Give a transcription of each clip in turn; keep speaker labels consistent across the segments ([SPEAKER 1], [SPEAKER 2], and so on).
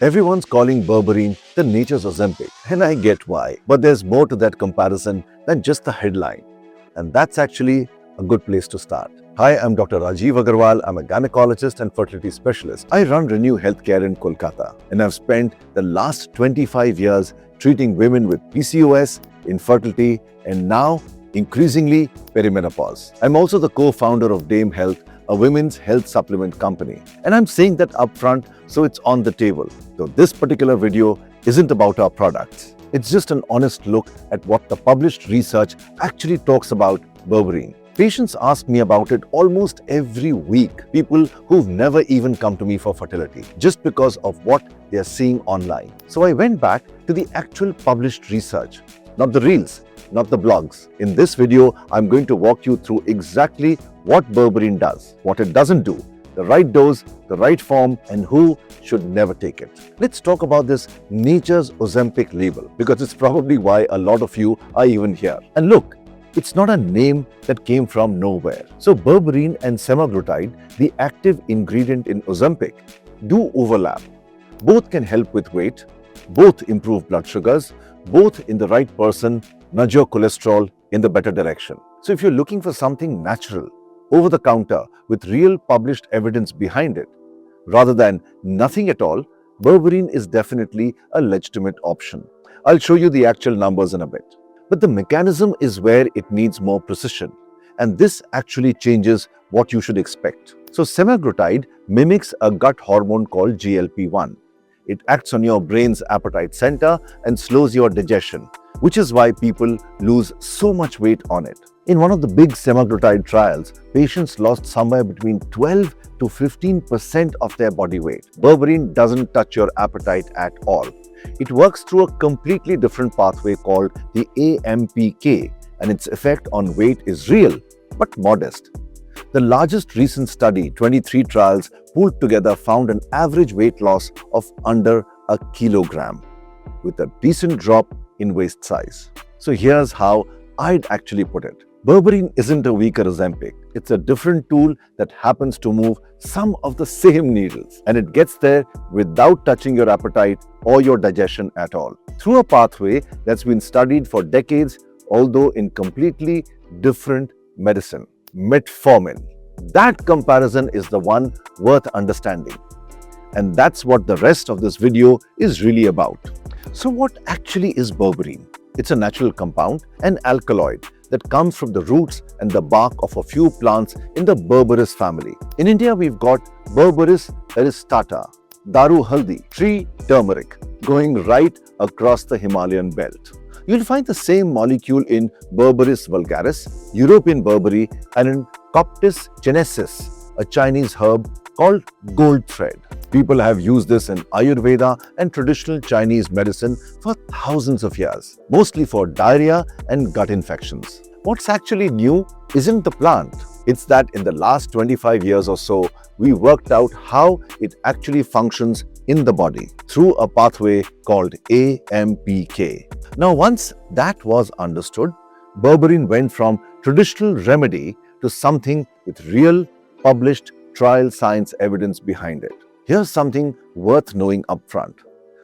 [SPEAKER 1] Everyone's calling Berberine the nature's Ozempic, and I get why. But there's more to that comparison than just the headline. And that's actually a good place to start. Hi, I'm Dr. Rajeev Agarwal. I'm a gynaecologist and fertility specialist. I run Renew Healthcare in Kolkata, and I've spent the last 25 years treating women with PCOS, infertility, and now increasingly perimenopause. I'm also the co-founder of Dame Health, a women's health supplement company. And I'm saying that upfront so it's on the table. So this particular video isn't about our products. It's just an honest look at what the published research actually talks about Berberine. Patients ask me about it almost every week. People who've never even come to me for fertility, just because of what they're seeing online. So I went back to the actual published research, not the reels, not the blogs. In this video, I'm going to walk you through exactly what Berberine does, what it doesn't do, the right dose, the right form, and who should never take it. Let's talk about this nature's Ozempic label, because it's probably why a lot of you are even here. And look, it's not a name that came from nowhere. So Berberine and semaglutide, the active ingredient in Ozempic, do overlap. Both can help with weight, both improve blood sugars, both in the right person nudge your cholesterol in the better direction. So if you're looking for something natural, over the counter, with real published evidence behind it, rather than nothing at all, Berberine is definitely a legitimate option. I'll show you the actual numbers in a bit. But the mechanism is where it needs more precision, and this actually changes what you should expect. So semaglutide mimics a gut hormone called GLP-1. It acts on your brain's appetite center and slows your digestion, which is why people lose so much weight on it. In one of the big semaglutide trials, patients lost somewhere between 12 to 15% of their body weight. Berberine doesn't touch your appetite at all. It works through a completely different pathway called the AMPK, and its effect on weight is real, but modest. The largest recent study, 23 trials pooled together, found an average weight loss of under a kilogram, with a decent drop in waist size. So here's how I'd actually put it. Berberine isn't a weaker Ozempic. It's a different tool that happens to move some of the same needles, and it gets there without touching your appetite or your digestion at all, through a pathway that's been studied for decades, although in completely different medicine. Metformin. That comparison is the one worth understanding. And that's what the rest of this video is really about. So what actually is Berberine? It's a natural compound, an alkaloid that comes from the roots and the bark of a few plants in the Berberis family. In India, we've got Berberis aristata, Daru Haldi, tree turmeric, going right across the Himalayan belt. You'll find the same molecule in Berberis vulgaris, European Berberry, and in Coptis chinensis, a Chinese herb called gold thread. People have used this in Ayurveda and traditional Chinese medicine for thousands of years, mostly for diarrhea and gut infections. What's actually new isn't the plant. It's that in the last 25 years or so, we worked out how it actually functions in the body through a pathway called AMPK. Now, once that was understood, Berberine went from traditional remedy to something with real, published trial science evidence behind it. Here's something worth knowing upfront.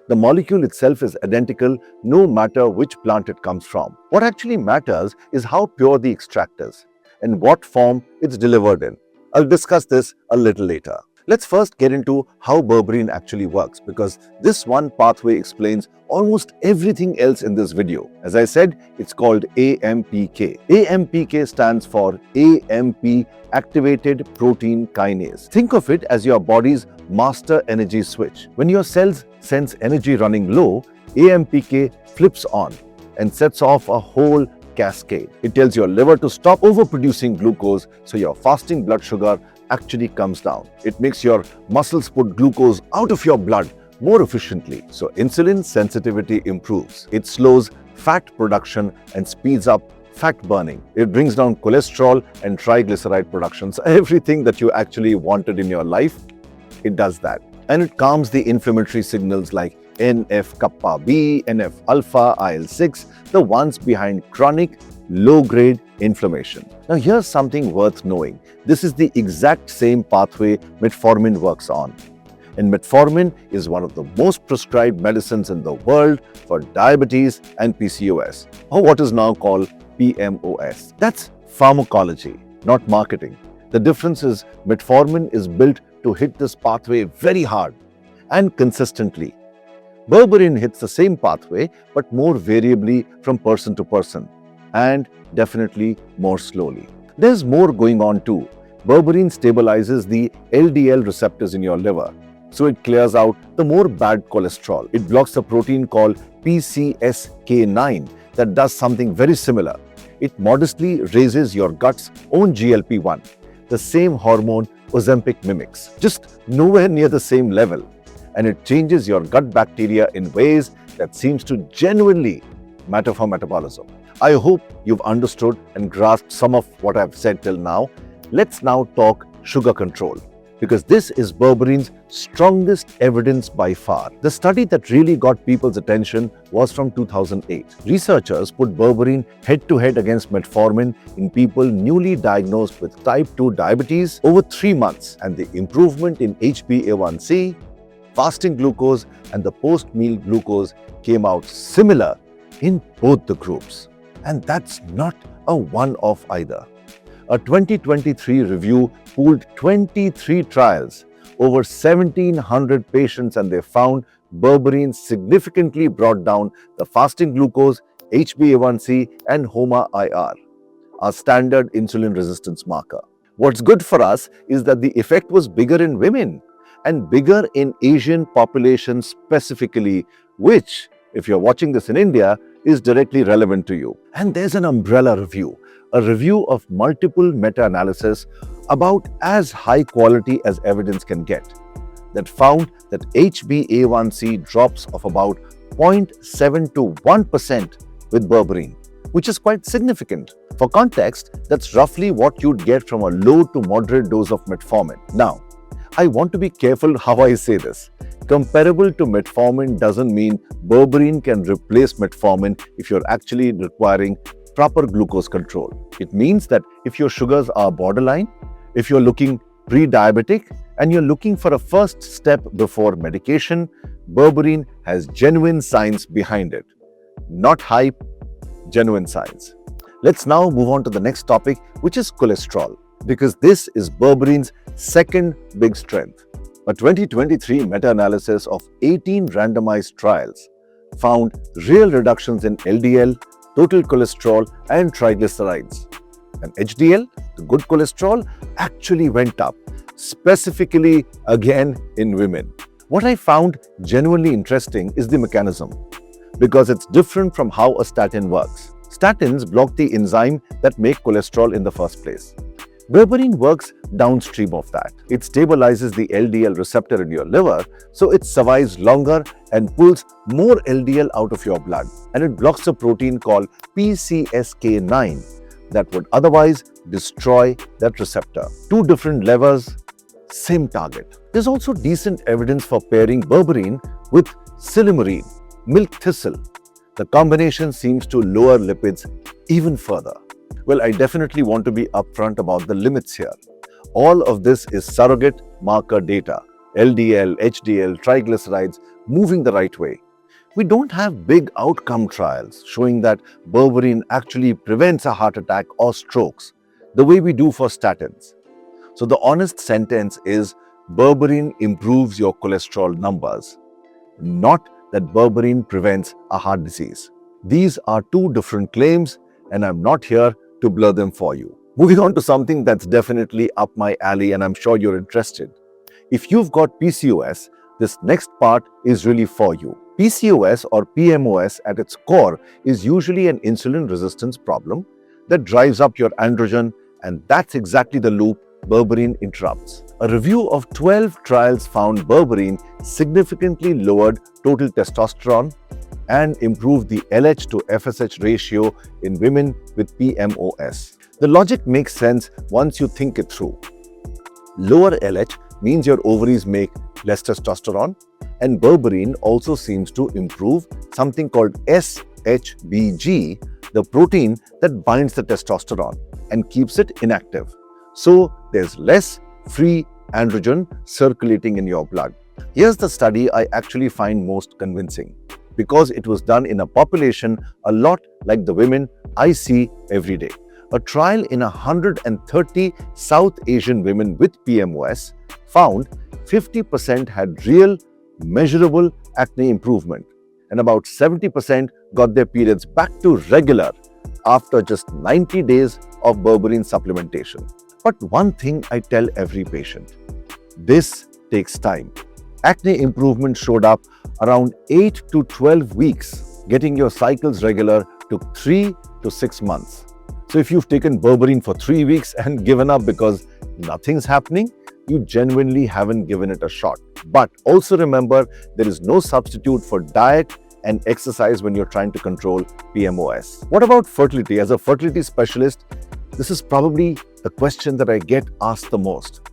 [SPEAKER 1] The molecule itself is identical no matter which plant it comes from. What actually matters is how pure the extract is and what form it's delivered in. I'll discuss this a little later. Let's first get into how Berberine actually works, because this one pathway explains almost everything else in this video. As I said, it's called AMPK. AMPK stands for AMP activated protein kinase. Think of it as your body's master energy switch. When your cells sense energy running low, AMPK flips on and sets off a whole cascade. It tells your liver to stop overproducing glucose, so your fasting blood sugar actually comes down. It makes your muscles put glucose out of your blood more efficiently, so insulin sensitivity improves. It slows fat production and speeds up fat burning. It brings down cholesterol and triglyceride productions. Everything that you actually wanted in your life, it does that. And it calms the inflammatory signals like NF-kappa B, NF-alpha, IL-6, the ones behind chronic low-grade inflammation. Now here's something worth knowing. This is the exact same pathway metformin works on. And metformin is one of the most prescribed medicines in the world for diabetes and PCOS, or what is now called PMOS. That's pharmacology, not marketing. The difference is metformin is built to hit this pathway very hard and consistently. Berberine hits the same pathway but more variably from person to person and definitely more slowly. There's more going on too. Berberine stabilizes the LDL receptors in your liver, so it clears out the more bad cholesterol. It blocks a protein called PCSK9 that does something very similar. It modestly raises your gut's own GLP-1, the same hormone Ozempic mimics, just nowhere near the same level. And it changes your gut bacteria in ways that seems to genuinely matter for metabolism. I hope you've understood and grasped some of what I've said till now. Let's now talk sugar control, because this is Berberine's strongest evidence by far. The study that really got people's attention was from 2008. Researchers put Berberine head-to-head against metformin in people newly diagnosed with type 2 diabetes over 3 months, and the improvement in HbA1c, fasting glucose and the post-meal glucose came out similar in both the groups. And that's not a one-off either. A 2023 review pooled 23 trials, over 1,700 patients, and they found Berberine significantly brought down the fasting glucose, HbA1c and HOMA-IR, our standard insulin resistance marker. What's good for us is that the effect was bigger in women and bigger in Asian populations specifically, which, if you're watching this in India, is directly relevant to you. And there's an umbrella review, a review of multiple meta-analysis about as high quality as evidence can get, that found that HbA1c drops of about 0.7 to 1% with Berberine, which is quite significant. For context, that's roughly what you'd get from a low to moderate dose of metformin. Now, I want to be careful how I say this. Comparable to metformin doesn't mean Berberine can replace metformin if you're actually requiring proper glucose control. It means that if your sugars are borderline, if you're looking pre-diabetic, and you're looking for a first step before medication, Berberine has genuine science behind it. Not hype, genuine science. Let's now move on to the next topic, which is cholesterol, because this is Berberine's second big strength. A 2023 meta-analysis of 18 randomized trials found real reductions in LDL, total cholesterol and triglycerides. And HDL, the good cholesterol, actually went up, specifically again in women. What I found genuinely interesting is the mechanism, because it's different from how a statin works. Statins block the enzyme that make cholesterol in the first place. Berberine works downstream of that. It stabilizes the LDL receptor in your liver, so it survives longer and pulls more LDL out of your blood. And it blocks a protein called PCSK9 that would otherwise destroy that receptor. Two different levers, same target. There's also decent evidence for pairing Berberine with silymarin, milk thistle. The combination seems to lower lipids even further. Well, I definitely want to be upfront about the limits here. All of this is surrogate marker data, LDL, HDL, triglycerides moving the right way. We don't have big outcome trials showing that Berberine actually prevents a heart attack or strokes, the way we do for statins. So the honest sentence is Berberine improves your cholesterol numbers, not that Berberine prevents a heart disease. These are two different claims, and I'm not here to blur them for you. Moving on to something that's definitely up my alley, and I'm sure you're interested. If you've got PCOS, this next part is really for you. PCOS or PMOS at its core is usually an insulin resistance problem that drives up your androgen, and that's exactly the loop Berberine interrupts. A review of 12 trials found Berberine significantly lowered total testosterone and improved the LH to FSH ratio in women with PMOS. The logic makes sense once you think it through. Lower LH means your ovaries make less testosterone, and Berberine also seems to improve something called SHBG, the protein that binds the testosterone and keeps it inactive. So there's less free androgen circulating in your blood. Here's the study I actually find most convincing because it was done in a population a lot like the women I see every day. A trial in 130 South Asian women with PMOS found 50% had real, measurable acne improvement, and about 70% got their periods back to regular after just 90 days of berberine supplementation. But one thing I tell every patient, this takes time. Acne improvement showed up around 8 to 12 weeks. Getting your cycles regular took 3 to 6 months. So if you've taken berberine for 3 weeks and given up because nothing's happening, you genuinely haven't given it a shot. But also remember, there is no substitute for diet and exercise when you're trying to control PMOS. What about fertility? As a fertility specialist, this is probably the question that I get asked the most.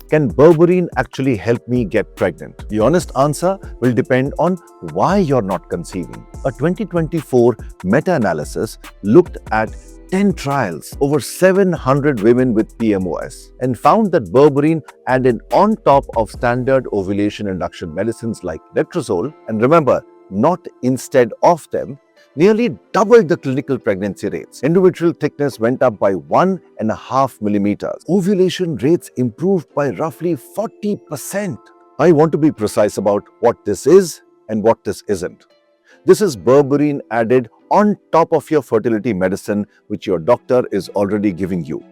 [SPEAKER 1] Can berberine actually help me get pregnant? The honest answer will depend on why you're not conceiving. A 2024 meta-analysis looked at 10 trials, over 700 women with PMOS, and found that berberine added on top of standard ovulation induction medicines like letrozole, and remember, not instead of them, nearly doubled the clinical pregnancy rates. Endometrial thickness went up by 1.5 millimeters. Ovulation rates improved by roughly 40%. I want to be precise about what this is and what this isn't. This is berberine added on top of your fertility medicine, which your doctor is already giving you,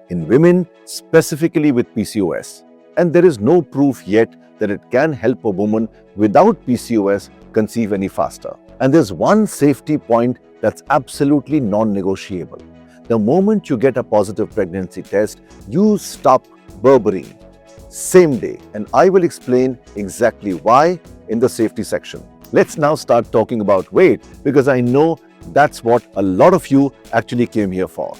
[SPEAKER 1] in women specifically with PCOS. And there is no proof yet that it can help a woman without PCOS conceive any faster. And there's one safety point that's absolutely non-negotiable. The moment you get a positive pregnancy test, you stop berberine same day. And I will explain exactly why in the safety section. Let's now start talking about weight, because I know that's what a lot of you actually came here for.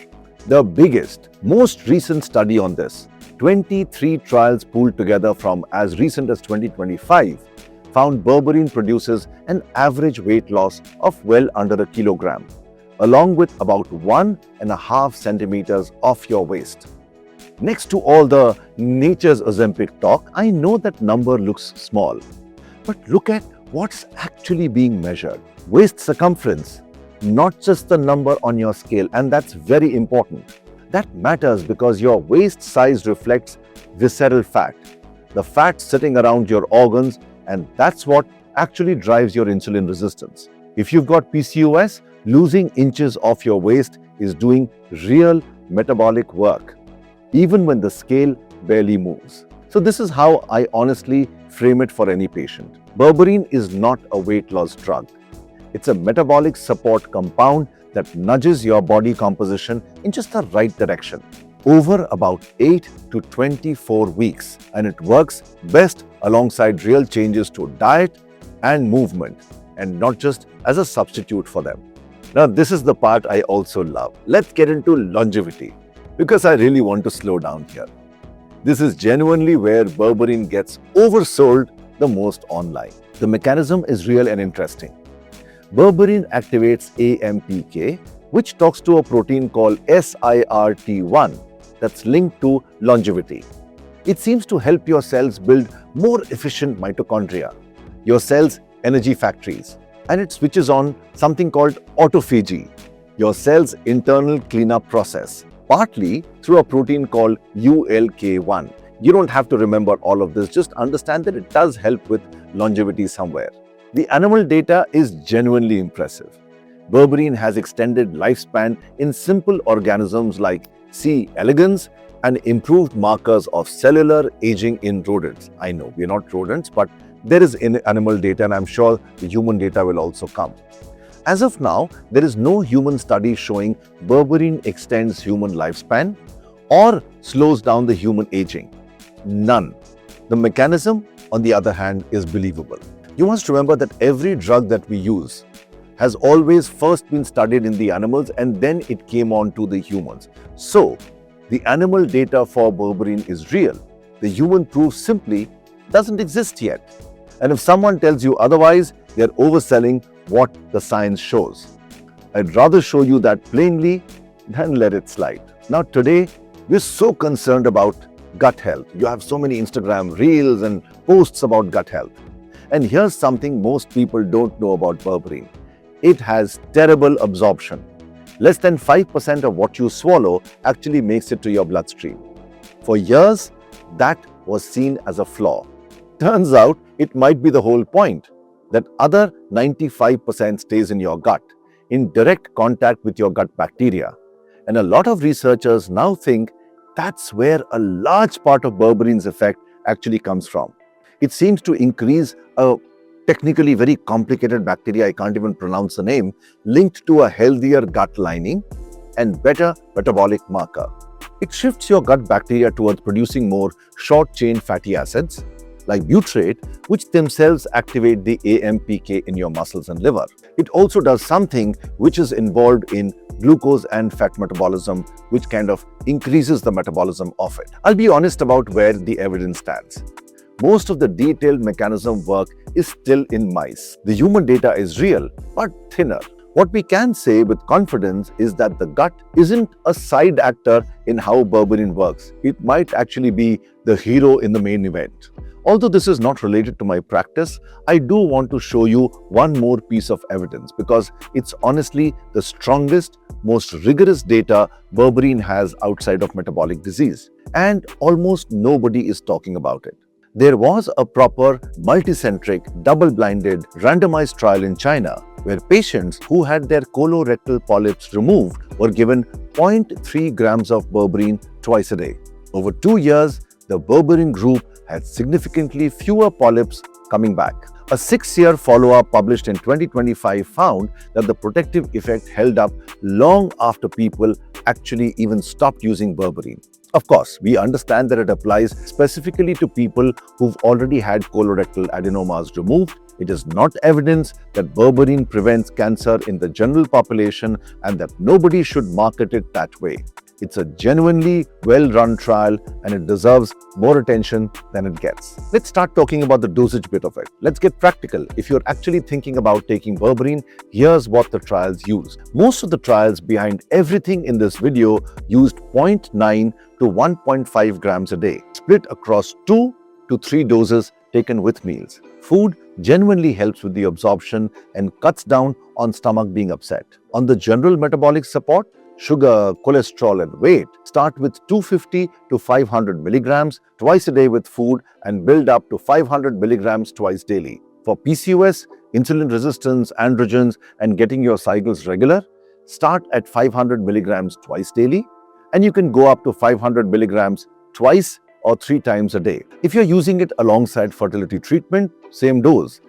[SPEAKER 1] The biggest, most recent study on this, 23 trials pooled together from as recent as 2025, found berberine produces an average weight loss of well under a kilogram, along with about 1.5 centimeters off your waist. Next to all the nature's Ozempic talk, I know that number looks small, but look at what's actually being measured. Waist circumference, not just the number on your scale, and that's very important. That matters because your waist size reflects visceral fat, the fat sitting around your organs, and that's what actually drives your insulin resistance. If you've got PCOS, losing inches off your waist is doing real metabolic work, even when the scale barely moves. So this is how I honestly frame it for any patient. Berberine is not a weight loss drug. It's a metabolic support compound that nudges your body composition in just the right direction over about 8 to 24 weeks, and it works best alongside real changes to diet and movement, and not just as a substitute for them. Now, this is the part I also love. Let's get into longevity, because I really want to slow down here. This is genuinely where berberine gets oversold the most online. The mechanism is real and interesting. Berberine activates AMPK, which talks to a protein called SIRT1 that's linked to longevity. It seems to help your cells build more efficient mitochondria, your cells' energy factories, and it switches on something called autophagy, your cell's internal cleanup process, partly through a protein called ULK1. You don't have to remember all of this, just understand that it does help with longevity somewhere. The animal data is genuinely impressive. Berberine has extended lifespan in simple organisms like C. elegans and improved markers of cellular aging in rodents. I know we're not rodents, but there is animal data, and I'm sure the human data will also come. As of now, there is no human study showing berberine extends human lifespan or slows down the human aging. None. The mechanism, on the other hand, is believable. You must remember that every drug that we use has always first been studied in the animals and then it came on to the humans. So, the animal data for berberine is real. The human proof simply doesn't exist yet. And if someone tells you otherwise, they're overselling what the science shows. I'd rather show you that plainly than let it slide. Now today, we're so concerned about gut health. You have so many Instagram reels and posts about gut health. And here's something most people don't know about berberine. It has terrible absorption. Less than 5% of what you swallow actually makes it to your bloodstream. For years, that was seen as a flaw. Turns out it might be the whole point, that other 95% stays in your gut, in direct contact with your gut bacteria. And a lot of researchers now think that's where a large part of berberine's effect actually comes from. It seems to increase a technically very complicated bacteria, I can't even pronounce the name, linked to a healthier gut lining and better metabolic marker. It shifts your gut bacteria towards producing more short-chain fatty acids like butyrate, which themselves activate the AMPK in your muscles and liver. It also does something which is involved in glucose and fat metabolism, which kind of increases the metabolism of it. I'll be honest about where the evidence stands. Most of the detailed mechanism work is still in mice. The human data is real, but thinner. What we can say with confidence is that the gut isn't a side actor in how berberine works. It might actually be the hero in the main event. Although this is not related to my practice, I do want to show you one more piece of evidence because it's honestly the strongest, most rigorous data berberine has outside of metabolic disease. And almost nobody is talking about it. There was a proper, multicentric, double-blinded, randomized trial in China where patients who had their colorectal polyps removed were given 0.3 grams of berberine twice a day. Over 2 years, the berberine group had significantly fewer polyps coming back. A 6-year follow-up published in 2025 found that the protective effect held up long after people actually even stopped using berberine. Of course, we understand that it applies specifically to people who've already had colorectal adenomas removed. It is not evidence that berberine prevents cancer in the general population and that nobody should market it that way. It's a genuinely well-run trial and it deserves more attention than it gets. Let's start talking about the dosage bit of it. Let's get practical. If you're actually thinking about taking berberine, here's what the trials use. Most of the trials behind everything in this video used 0.9 to 1.5 grams a day, split across 2 to 3 doses taken with meals. Food genuinely helps with the absorption and cuts down on stomach being upset. On the general metabolic support, sugar, cholesterol and weight, start with 250 to 500 milligrams twice a day with food and build up to 500 milligrams twice daily. For PCOS, insulin resistance, androgens and getting your cycles regular, start at 500 milligrams twice daily and you can go up to 500 milligrams twice or 3 times a day. If you're using it alongside fertility treatment, same dose.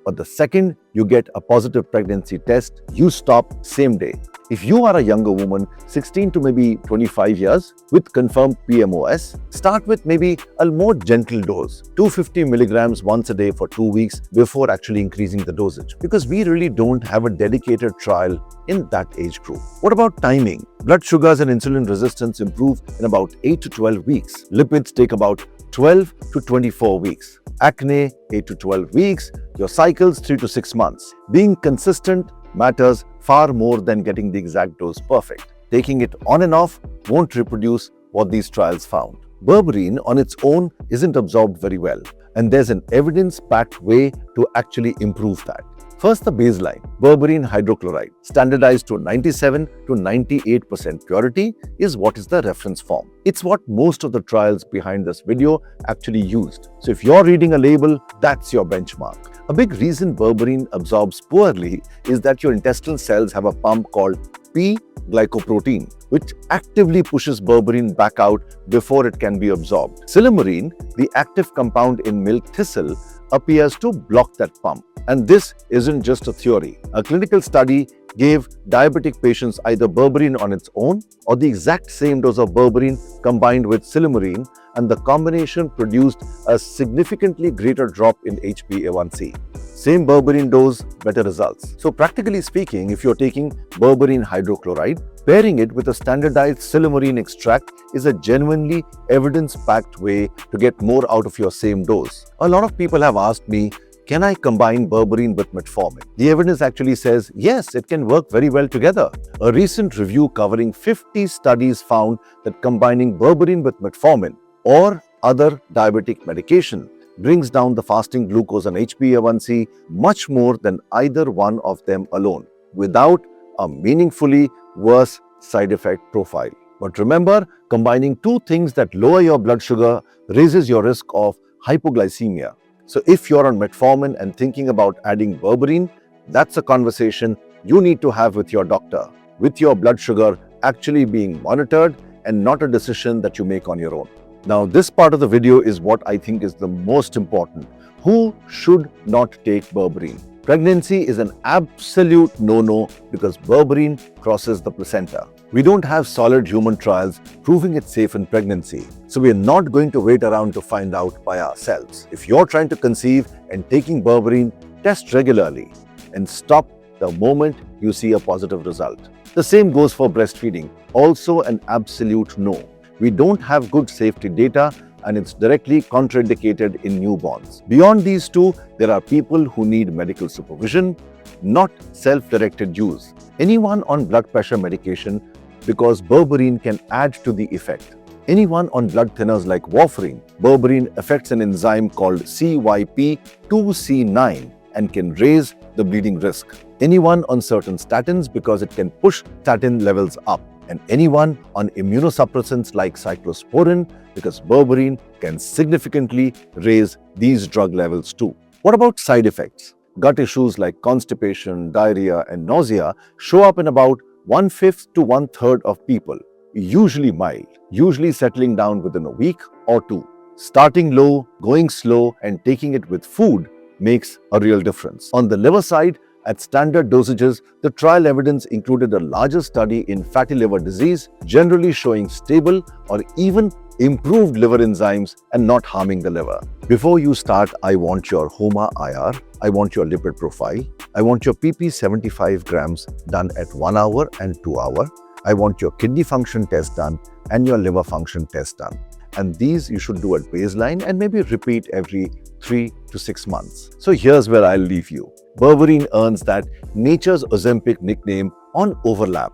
[SPEAKER 1] But the second you get a positive pregnancy test, you stop same day. If you are a younger woman, 16 to maybe 25 years, with confirmed PMOS, start with maybe a more gentle dose, 250 milligrams once a day for 2 weeks before actually increasing the dosage. Because we really don't have a dedicated trial in that age group. What about timing? Blood sugars and insulin resistance improve in about 8 to 12 weeks. Lipids take about 12 to 24 weeks. Acne, 8 to 12 weeks. Your cycles, 3 to 6 months. Being consistent matters far more than getting the exact dose perfect. Taking it on and off won't reproduce what these trials found. Berberine on its own isn't absorbed very well, and there's an evidence-packed way to actually improve that. First, the baseline, berberine hydrochloride, standardized to 97 to 98% purity, is what is the reference form. It's what most of the trials behind this video actually used. So if you're reading a label, that's your benchmark. A big reason berberine absorbs poorly is that your intestinal cells have a pump called P-glycoprotein, which actively pushes berberine back out before it can be absorbed. Silymarin, the active compound in milk thistle, appears to block that pump. And this isn't just a theory. A clinical study gave diabetic patients either berberine on its own or the exact same dose of berberine combined with silymarin, and the combination produced a significantly greater drop in HbA1c. Same berberine dose, better results. So practically speaking, if you're taking berberine hydrochloride, pairing it with a standardized silymarin extract is a genuinely evidence-packed way to get more out of your same dose. A lot of people have asked me, can I combine berberine with metformin? The evidence actually says, yes, it can work very well together. A recent review covering 50 studies found that combining berberine with metformin or other diabetic medication brings down the fasting glucose and HbA1c much more than either one of them alone, without a meaningfully worse side effect profile. But remember, combining two things that lower your blood sugar raises your risk of hypoglycemia. So if you're on metformin and thinking about adding berberine, that's a conversation you need to have with your doctor, with your blood sugar actually being monitored and not a decision that you make on your own. Now, this part of the video is what I think is the most important. Who should not take berberine? Pregnancy is an absolute no-no because berberine crosses the placenta. We don't have solid human trials proving it's safe in pregnancy, so we are not going to wait around to find out by ourselves. If you're trying to conceive and taking berberine, test regularly and stop the moment you see a positive result. The same goes for breastfeeding, also an absolute no. We don't have good safety data and it's directly contraindicated in newborns. Beyond these two, there are people who need medical supervision, not self-directed use. Anyone on blood pressure medication, because berberine can add to the effect. Anyone on blood thinners like warfarin, berberine affects an enzyme called CYP2C9 and can raise the bleeding risk. Anyone on certain statins because it can push statin levels up. And anyone on immunosuppressants like cyclosporin because berberine can significantly raise these drug levels too. What about side effects? Gut issues like constipation, diarrhea, and nausea show up in about 1/5 to 1/3 of people, usually mild, usually settling down within a week or two. Starting low, going slow, and taking it with food makes a real difference. On the liver side, at standard dosages, the trial evidence included a larger study in fatty liver disease, generally showing stable or even improved liver enzymes and not harming the liver. Before you start, I want your HOMA IR, I want your lipid profile, I want your PP 75 grams done at 1 hour and 2 hours, I want your kidney function test done and your liver function test done. And these you should do at baseline and maybe repeat every 3 to 6 months. So here's where I'll leave you. Berberine earns that nature's Ozempic nickname on overlap,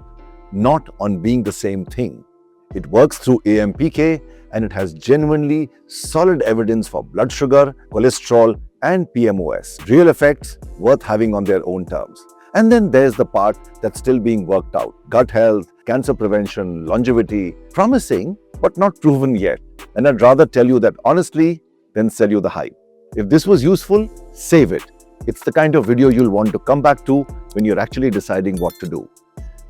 [SPEAKER 1] not on being the same thing. It works through AMPK and it has genuinely solid evidence for blood sugar, cholesterol, and PMOS. Real effects worth having on their own terms. And then there's the part that's still being worked out. Gut health, cancer prevention, longevity. Promising, but not proven yet. And I'd rather tell you that honestly than sell you the hype. If this was useful, save it. It's the kind of video you'll want to come back to when you're actually deciding what to do.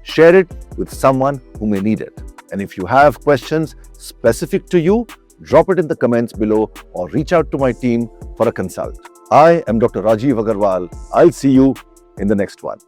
[SPEAKER 1] Share it with someone who may need it. And if you have questions specific to you, drop it in the comments below or reach out to my team for a consult. I am Dr. Rajeev Agarwal. I'll see you in the next one.